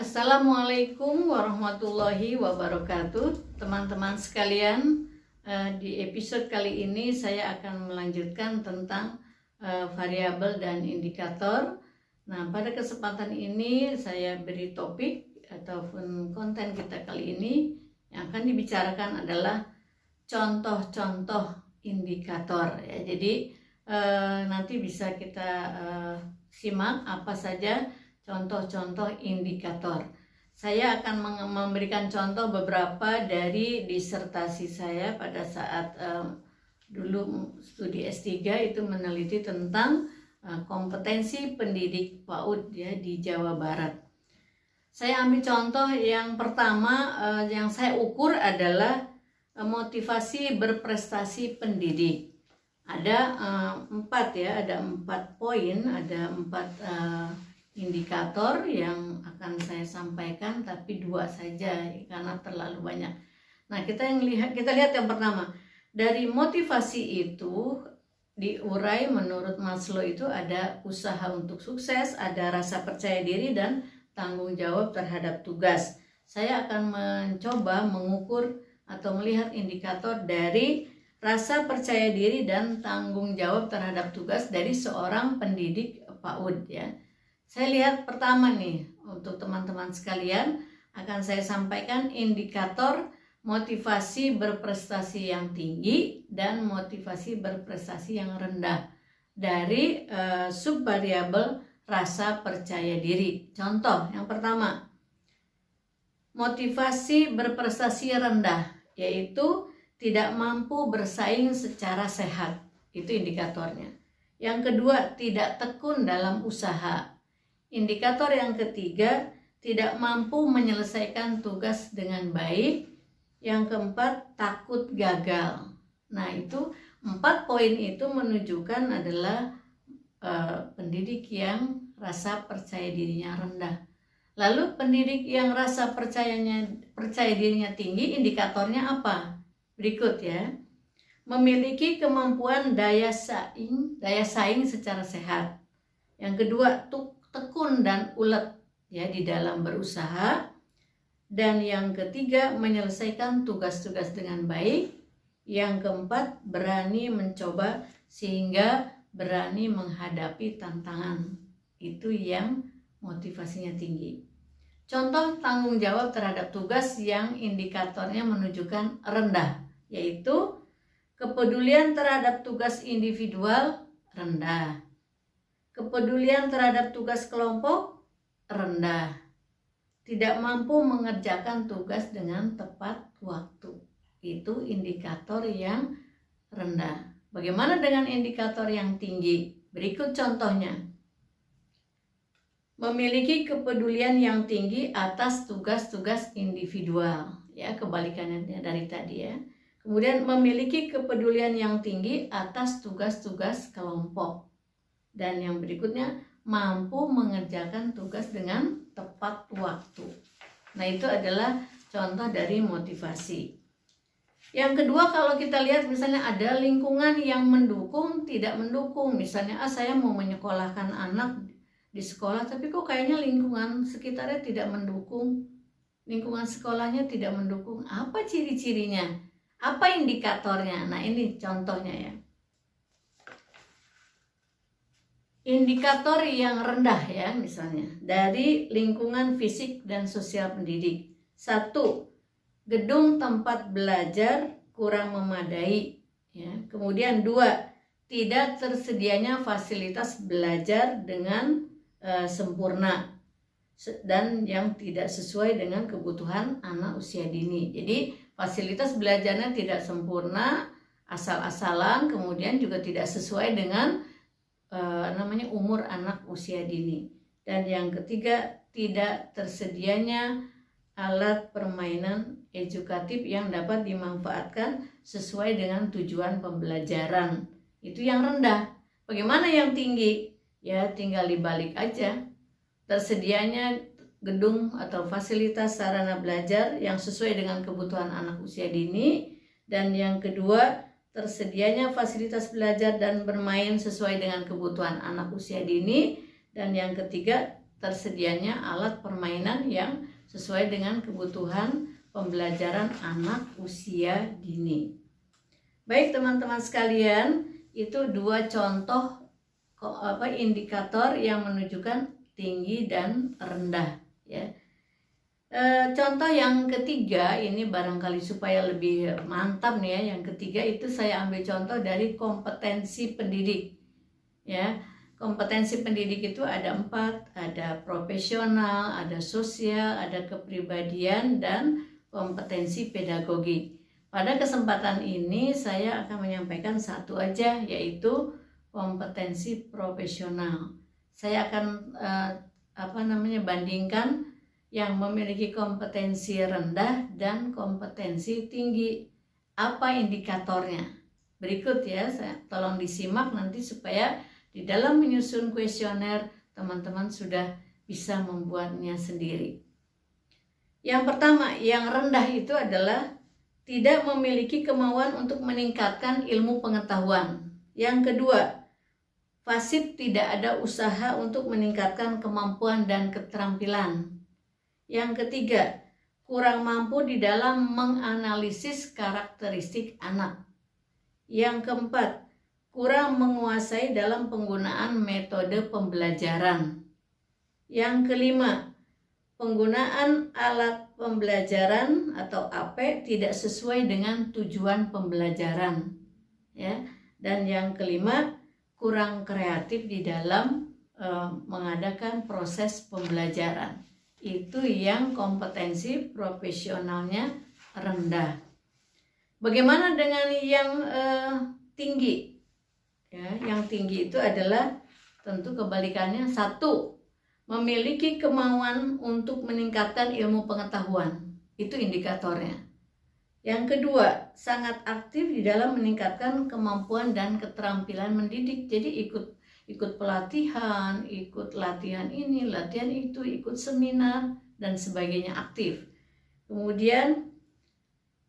Assalamualaikum warahmatullahi wabarakatuh. Teman-teman sekalian, di episode kali ini saya akan melanjutkan tentang variabel dan indikator. Nah, pada kesempatan ini saya beri topik ataupun konten kita kali ini yang akan dibicarakan adalah contoh-contoh indikator ya. Jadi nanti bisa kita simak apa saja contoh-contoh indikator. Saya akan memberikan contoh beberapa dari disertasi saya pada saat dulu studi S3 itu meneliti tentang kompetensi pendidik PAUD ya di Jawa Barat. Saya ambil contoh yang pertama yang saya ukur adalah motivasi berprestasi pendidik. Ada 4 poin, ada 4 indikator yang akan saya sampaikan, tapi 2 saja karena terlalu banyak. Nah, kita lihat yang pertama. Dari motivasi itu diurai menurut Maslow itu ada usaha untuk sukses, ada rasa percaya diri dan tanggung jawab terhadap tugas. Saya akan mencoba mengukur atau melihat indikator dari rasa percaya diri dan tanggung jawab terhadap tugas dari seorang pendidik PAUD ya. Saya lihat pertama nih, untuk teman-teman sekalian akan saya sampaikan indikator motivasi berprestasi yang tinggi dan motivasi berprestasi yang rendah dari subvariabel rasa percaya diri. Contoh yang pertama, motivasi berprestasi rendah, yaitu tidak mampu bersaing secara sehat. Itu indikatornya. Yang kedua, tidak tekun dalam usaha. Indikator yang ketiga, tidak mampu menyelesaikan tugas dengan baik. Yang keempat, takut gagal. Nah, itu 4 poin itu menunjukkan adalah pendidik yang rasa percaya dirinya rendah. Lalu pendidik yang rasa percaya dirinya tinggi, indikatornya apa? Berikut ya. Memiliki kemampuan daya saing secara sehat. Yang kedua, tekun dan ulet ya di dalam berusaha. Dan yang ketiga, menyelesaikan tugas-tugas dengan baik. Yang keempat, berani mencoba sehingga berani menghadapi tantangan. Itu yang motivasinya tinggi. Contoh tanggung jawab terhadap tugas yang indikatornya menunjukkan rendah, yaitu kepedulian terhadap tugas individual rendah. Kepedulian terhadap tugas kelompok rendah. Tidak mampu mengerjakan tugas dengan tepat waktu. Itu indikator yang rendah. Bagaimana dengan indikator yang tinggi? Berikut contohnya. Memiliki kepedulian yang tinggi atas tugas-tugas individual. Ya, kebalikannya dari tadi ya. Kemudian memiliki kepedulian yang tinggi atas tugas-tugas kelompok. Dan yang berikutnya, mampu mengerjakan tugas dengan tepat waktu. Nah, itu adalah contoh dari motivasi. Yang kedua, kalau kita lihat misalnya ada lingkungan yang mendukung, tidak mendukung. Misalnya, saya mau menyekolahkan anak di sekolah, tapi kok kayaknya lingkungan sekitarnya tidak mendukung. Lingkungan sekolahnya tidak mendukung. Apa ciri-cirinya? Apa indikatornya? Nah, ini contohnya ya. Indikator yang rendah ya, misalnya dari lingkungan fisik dan sosial pendidik. 1. Gedung tempat belajar kurang memadai ya. Kemudian 2. Tidak tersedianya fasilitas belajar dengan sempurna dan yang tidak sesuai dengan kebutuhan anak usia dini. Jadi fasilitas belajarnya tidak sempurna, asal-asalan, kemudian juga tidak sesuai dengan umur anak usia dini. Dan yang ketiga, tidak tersedianya alat permainan edukatif yang dapat dimanfaatkan sesuai dengan tujuan pembelajaran. Itu yang rendah. Bagaimana yang tinggi? Ya, tinggal dibalik aja. Tersedianya gedung atau fasilitas sarana belajar yang sesuai dengan kebutuhan anak usia dini. Dan yang kedua, tersedianya fasilitas belajar dan bermain sesuai dengan kebutuhan anak usia dini. Dan yang ketiga, tersedianya alat permainan yang sesuai dengan kebutuhan pembelajaran anak usia dini. Baik teman-teman sekalian, itu dua contoh indikator yang menunjukkan tinggi dan rendah ya. Contoh yang ketiga ini barangkali supaya lebih mantap nih ya. Yang ketiga itu saya ambil contoh dari kompetensi pendidik ya. Kompetensi pendidik itu ada 4, ada profesional, ada sosial, ada kepribadian, dan kompetensi pedagogi. Pada kesempatan ini saya akan menyampaikan satu aja, yaitu kompetensi profesional. Saya akan bandingkan yang memiliki kompetensi rendah dan kompetensi tinggi. Apa indikatornya? Berikut ya, tolong disimak nanti supaya di dalam menyusun kuesioner teman-teman sudah bisa membuatnya sendiri. Yang pertama, yang rendah itu adalah tidak memiliki kemauan untuk meningkatkan ilmu pengetahuan. Yang kedua, pasif tidak ada usaha untuk meningkatkan kemampuan dan keterampilan. Yang ketiga, kurang mampu di dalam menganalisis karakteristik anak. Yang keempat, kurang menguasai dalam penggunaan metode pembelajaran. Yang kelima, penggunaan alat pembelajaran atau AP tidak sesuai dengan tujuan pembelajaran. Ya. Dan yang kelima, kurang kreatif di dalam mengadakan proses pembelajaran. Itu yang kompetensi profesionalnya rendah. Bagaimana dengan yang tinggi? Ya, yang tinggi itu adalah tentu kebalikannya. 1, memiliki kemauan untuk meningkatkan ilmu pengetahuan. Itu indikatornya. Yang kedua, sangat aktif di dalam meningkatkan kemampuan dan keterampilan mendidik. Jadi ikut pelatihan, ikut latihan ini, latihan itu, ikut seminar dan sebagainya, aktif. Kemudian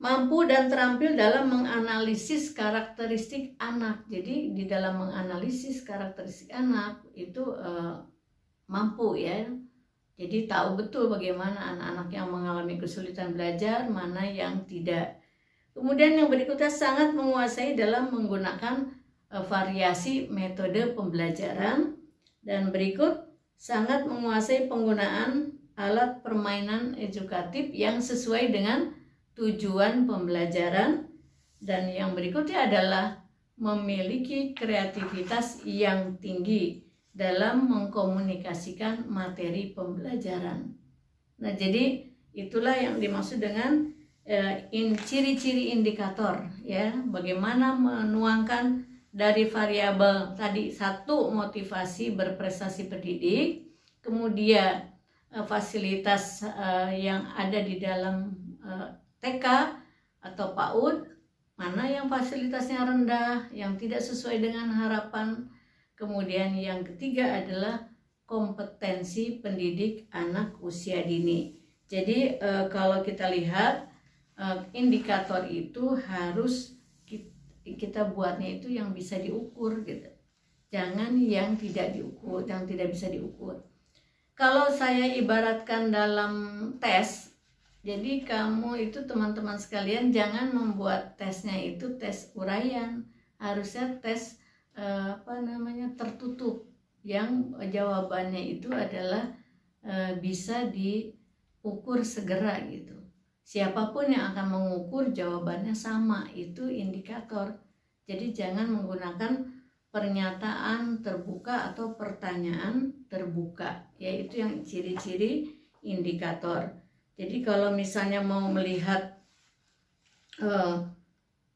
mampu dan terampil dalam menganalisis karakteristik anak. Jadi di dalam menganalisis karakteristik anak itu mampu ya. Jadi tahu betul bagaimana anak-anak yang mengalami kesulitan belajar, mana yang tidak. Kemudian yang berikutnya, sangat menguasai dalam menggunakan variasi metode pembelajaran. Dan berikut, sangat menguasai penggunaan alat permainan edukatif yang sesuai dengan tujuan pembelajaran. Dan yang berikutnya adalah memiliki kreativitas yang tinggi dalam mengkomunikasikan materi pembelajaran. Nah, jadi itulah yang dimaksud dengan ciri-ciri indikator ya. Bagaimana menuangkan dari variabel tadi, 1, motivasi berprestasi pendidik, kemudian fasilitas yang ada di dalam TK atau PAUD, mana yang fasilitasnya rendah, yang tidak sesuai dengan harapan. Kemudian yang ketiga adalah kompetensi pendidik anak usia dini. Jadi kalau kita lihat indikator itu harus kita buatnya itu yang bisa diukur gitu. Jangan yang tidak diukur, yang tidak bisa diukur. Kalau saya ibaratkan dalam tes, jadi kamu itu teman-teman sekalian jangan membuat tesnya itu tes uraian, harusnya tes tertutup, yang jawabannya itu adalah bisa diukur segera gitu. Siapapun yang akan mengukur jawabannya sama, itu indikator. Jadi jangan menggunakan pernyataan terbuka atau pertanyaan terbuka, yaitu yang ciri-ciri indikator. Jadi kalau misalnya mau melihat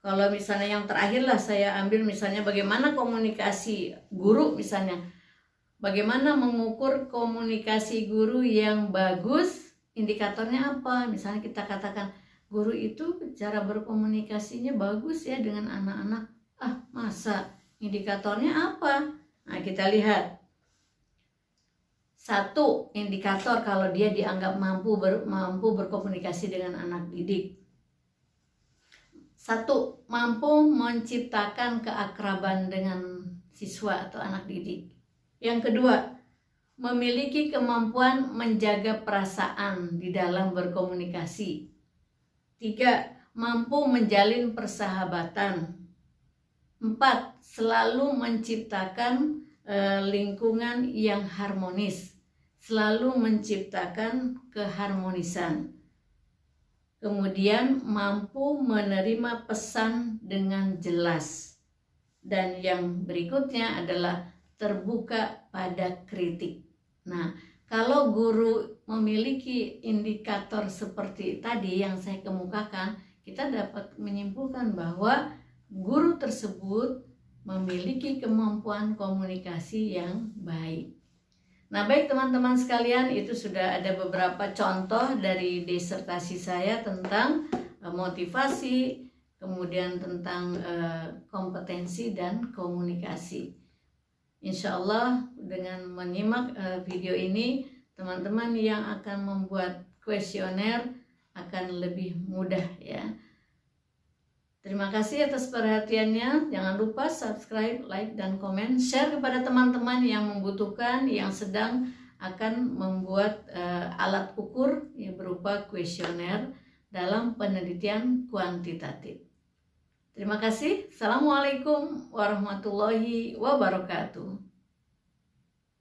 kalau misalnya yang terakhir lah saya ambil misalnya bagaimana komunikasi guru misalnya. Bagaimana mengukur komunikasi guru yang bagus, indikatornya apa? Misalnya kita katakan guru itu cara berkomunikasinya bagus ya dengan anak-anak. Masa? Indikatornya apa? Nah, kita lihat. 1, indikator kalau dia dianggap mampu berkomunikasi dengan anak didik. 1, mampu menciptakan keakraban dengan siswa atau anak didik. Yang kedua, memiliki kemampuan menjaga perasaan di dalam berkomunikasi. 3. Mampu menjalin persahabatan. 4. Selalu menciptakan lingkungan yang harmonis, selalu menciptakan keharmonisan. Kemudian mampu menerima pesan dengan jelas. Dan yang berikutnya adalah terbuka pada kritik. Nah, kalau guru memiliki indikator seperti tadi yang saya kemukakan, kita dapat menyimpulkan bahwa guru tersebut memiliki kemampuan komunikasi yang baik. Nah, baik teman-teman sekalian, itu sudah ada beberapa contoh dari disertasi saya tentang motivasi, kemudian tentang kompetensi dan komunikasi. Insya Allah dengan menyimak video ini, teman-teman yang akan membuat kuesioner akan lebih mudah ya. Terima kasih atas perhatiannya. Jangan lupa subscribe, like, dan komen. Share kepada teman-teman yang membutuhkan, yang sedang akan membuat alat ukur yang berupa kuesioner dalam penelitian kuantitatif. Terima kasih. Assalamualaikum warahmatullahi wabarakatuh.